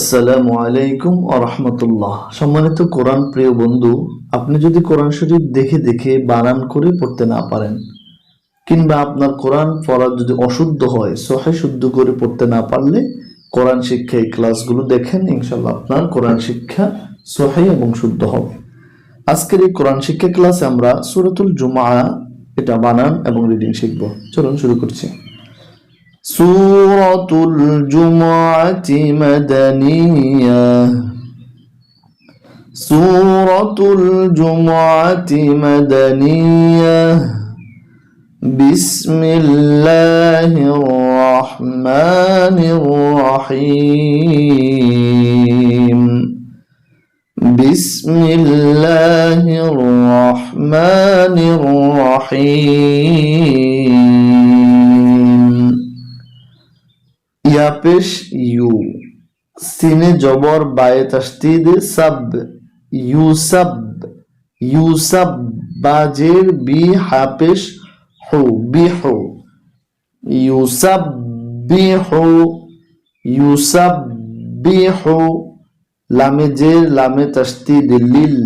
আসসালামু আলাইকুম ওয়া রাহমাতুল্লাহ। সম্মানিত কোরআন প্রিয় বন্ধু, আপনি যদি কোরআন শরীফ দেখে দেখে বানান করে পড়তে না পারেন, কিংবা আপনার কোরআন পড়া যদি অশুদ্ধ হয়, সহিহ শুদ্ধ করে পড়তে না পারলে কোরআন শিক্ষা এই ক্লাসগুলো দেখেন, ইনশাআল্লাহ আপনার কোরআন শিক্ষা সহিহ এবং শুদ্ধ হবে। আজকের এই কোরআন শিক্ষা ক্লাসে আমরা সূরাতুল জুমআ এটা বানান এবং রিডিং শিখব। চলুন শুরু করছি। সূরাতুল জুমআতি মাদানিয়া। সূরাতুল জুমআতি মাদানিয়া। বিসমিল্লাহির রহমানির রহিম। বিসমিল্লাহির রহমানির রহিম। ইয়া পেশ ইউ, সিনে জবর বায়ে তাসদীদ সাব, ইউসাব। ইউসাব বাজের বি হাপেশ হু, বিহু। ইউসাব্বিহু। ইউসাব্বিহু লামে জের লামে তাসদীদ লিল,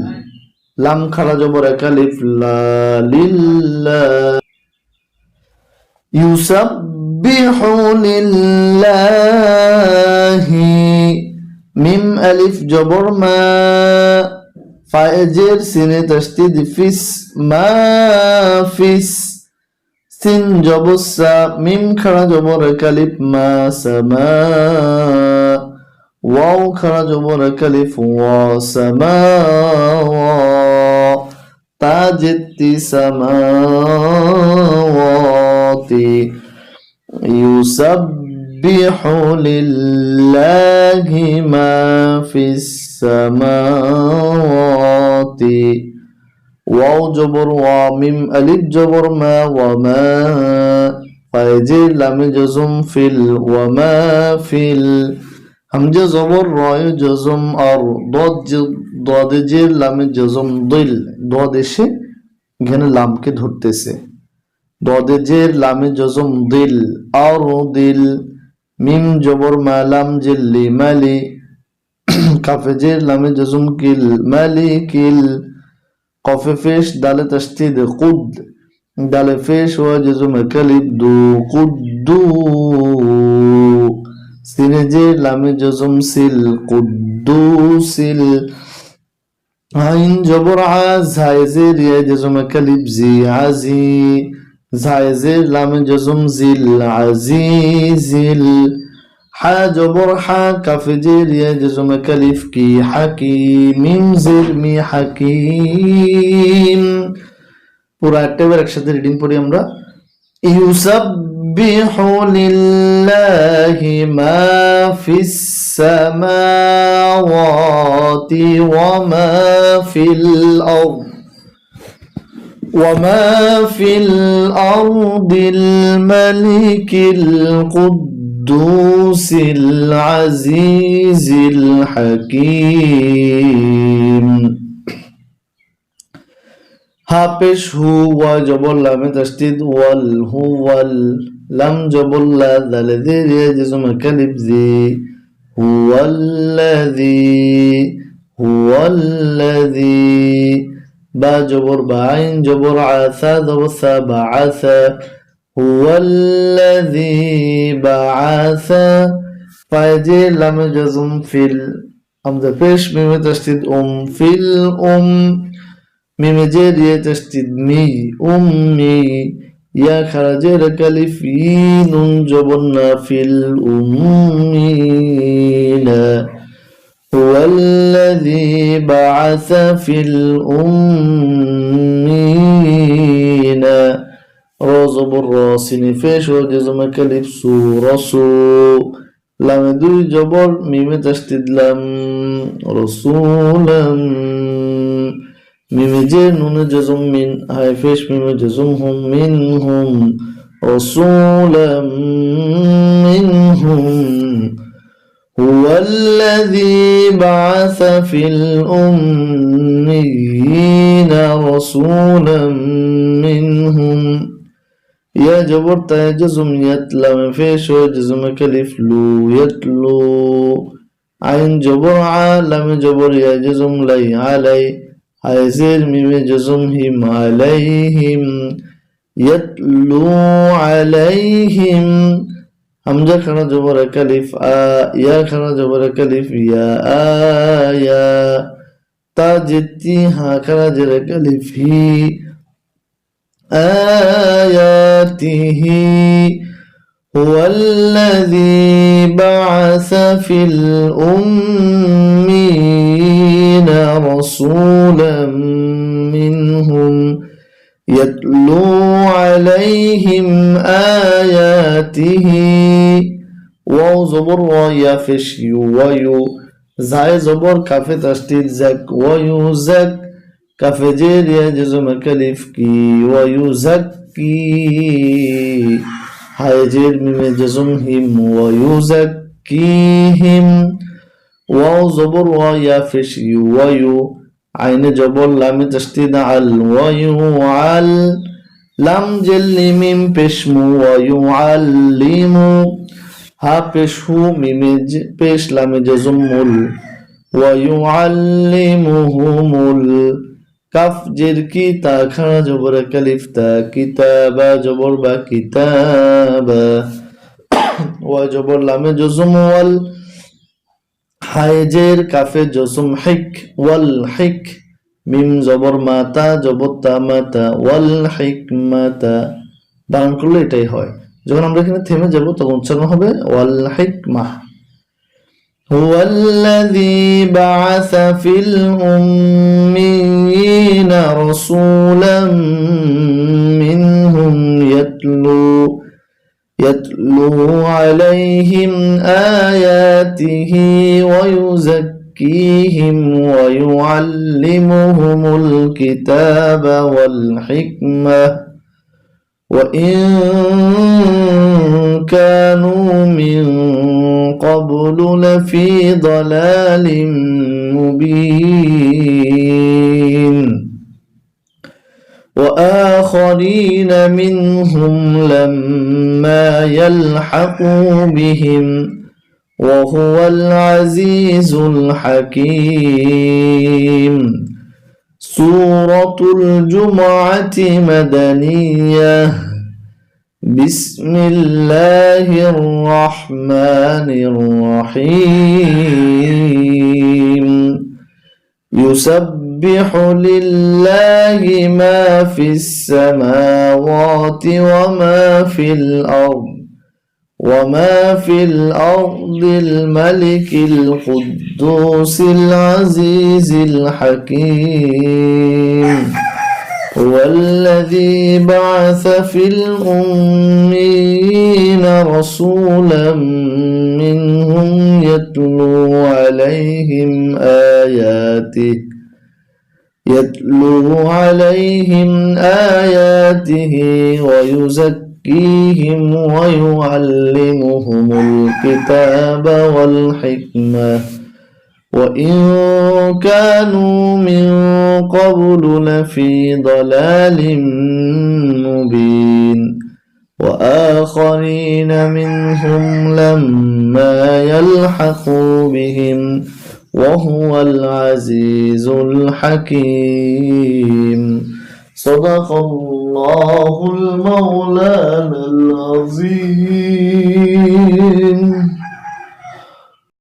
লাম খাড়া জবর এক আলিফ লা, লিল্লাহ। ইউসাব্বিহু লিল্লাহি, মিম আলিফ জবর মা, ফায়ে জের সিনে তাসদীদ ফিস, মা ফিস। সিন জবর সা, মিম খাড়া জবর এক আলিফ মা, সামা। ওয়াও খাড়া জবর এক আলিফ ওয়া, সামাওয়া। তা জেতি সামাওয়াতি। ইউসাব্বিহু লিল্লাহি মা ফিস সামাওয়াতি। ওয়াও জবর ওয়া, মিম আলিফ জবর মা, ওয়া মা। ফায়ে লামে জজম ফিল, ওয়া মা ফিল। হামজা জবর রয় জজম আর, দদ জের লামে জজম দিল, দদ এসে এখানে লামকে ধরতেছে। দদ জের লামে জজম দিল আর দিল। মিম জবর মা, লাম জিল্লি মালি। কাফে জের লামে জজম কিল, মালিকিল। কফে ফেশ দালে তাসদীদ কুদ, দালে ফেশ ওয়া জজম কালিব দু, কুদ্দু। সিনে জের লামে জজম সিল, কুদ্দুসিল। আইন জবর আ, ঝায়ে জের ইয়া জজম কালিব জি, আজি। ঝায়ে জের লামে জজম জিল, আজিজিল। হা জবর হা, কাফে জের ইয়া জজম কালিফ কি, হাকিম। মিম জের মি, হাকিম। পুরো একটাবার একসাথে রিডিং পড়ি আমরা। ইউসাব্বিহু লিল্লাহি মা ফিস সামাওয়াতি ওয়া মা ফিল আরদ, ওয়া মা ফিল আরদিল মালিকিল কুদ্দুসিল আজিজিল হাকিম। হাপেশ হু, ওয়া জবর লামে তাসদীদ ওয়াল, হুয়াল। লাম জবর লা, দালে জের ইয়া জজম কালিব জি, হুয়াল্লাযী, হুয়াল্লাযী। বা জবর বা, আইন জবর আ, সা জবর সা, বাআসা। হুয়াল্লাযী বাআসা। ফায়ে জের লামে জজম ফিল, হামজা পেশ মিমে তাসদীদ ফিল মিমে জের ইয়া তাসদীদ মি, উম্মি। ইয়া খাড়া জের কালিফ ই, নুন জবর না, ফিল উম্মিনা। হুয়াল্লাযী বাআসা ফিল উম্মিনা। র জবর র, সিনে ফেশ ওয়া জজম কালিফ সু, রসু। লামে দুই জবর, মিমে তাসদীদ লাম, রসুলাম। মিমে জের নুনে জজম মিন, হায় ফেশ মিমে জজম হুম, মিনহুম। রসুলাম মিনহুম। হুয়াল্লাযী বাআসা ফিল উম্মিয়িনা রাসূলাম মিনহুম। ইয়া জবর তায়ে জজম ইয়াত, লামে ফেশ ওয়া জজম কালিফ লু, ইয়াতলু। আইন জবর আ লামে জবর ইয়া জজম লাই আলাই হায়জের মিমে জজম হিম আলাইহিম ইয়াতলু আলাইহিম হামজা খানা জবর কালিফ আ ইয়া খানা জবর কালিফ ইয়া আয়া তা জেতি হা খানা জের কালিফ হি আয়াতিহি هو الذي بعث في الأمين رسولا منهم يتلو عليهم آياته واو زبر ويا فش ويو زاي زبر كافي تشتيت زك ويو زك كافي جير يا جزم كلف كي ويو زكي হায়জের মিমে জজম হিম ওয়ায়ুযাক্কিহিম ওয়াও জবর ওয়া ইয়া ফিশ ইউ আইনে জবর লামে তাসদীদ আল ওয়ায়ুআল লাম জেল্লি মিম পেশমু ওয়ায়ুআল্লিমু হা পেশহু মিমে পেশ লামে জজম মুল ওয়ায়ুআল্লিমুহুমুল কাফ জের কি তা খানা জবর কালিফ তা কিতাবা জবর বা কিতাবা ওয়া জবর লামে জজম ওয়াল হায়জের কাফে জজম হিক ওয়াল হিক মিম জবর মাতা জবর তা মাতা ওয়াল হিকমাতা বানান করলে এটাই হয় যখন আমরা এখানে থেমে যাব তখন উচ্চারণ হবে ওয়াল হিকমাহ هو الذي بعث في الأمين رسولا منهم يتلو عليهم آياته ويزكيهم ويعلمهم الكتاب والحكمة وإن كانوا من قبل لفي ضلال مبين وآخرين منهم لما يلحقوا بهم وهو العزيز الحكيم سورة الجمعة مدنية بسم الله الرحمن الرحيم يسبح لله ما في السماوات وما في الأرض الملك القدوس العزيز الحكيم هو الذي بعث في الأمين رسولا منهم يتلو عليهم آياته ويزكيهم ويعلمهم الكتاب والحكمة وإن كانوا من قبل لفي ضلال مبين وآخرين منهم لما يلحقوا بهم وهو العزيز الحكيم صدق الله المولانا العظيم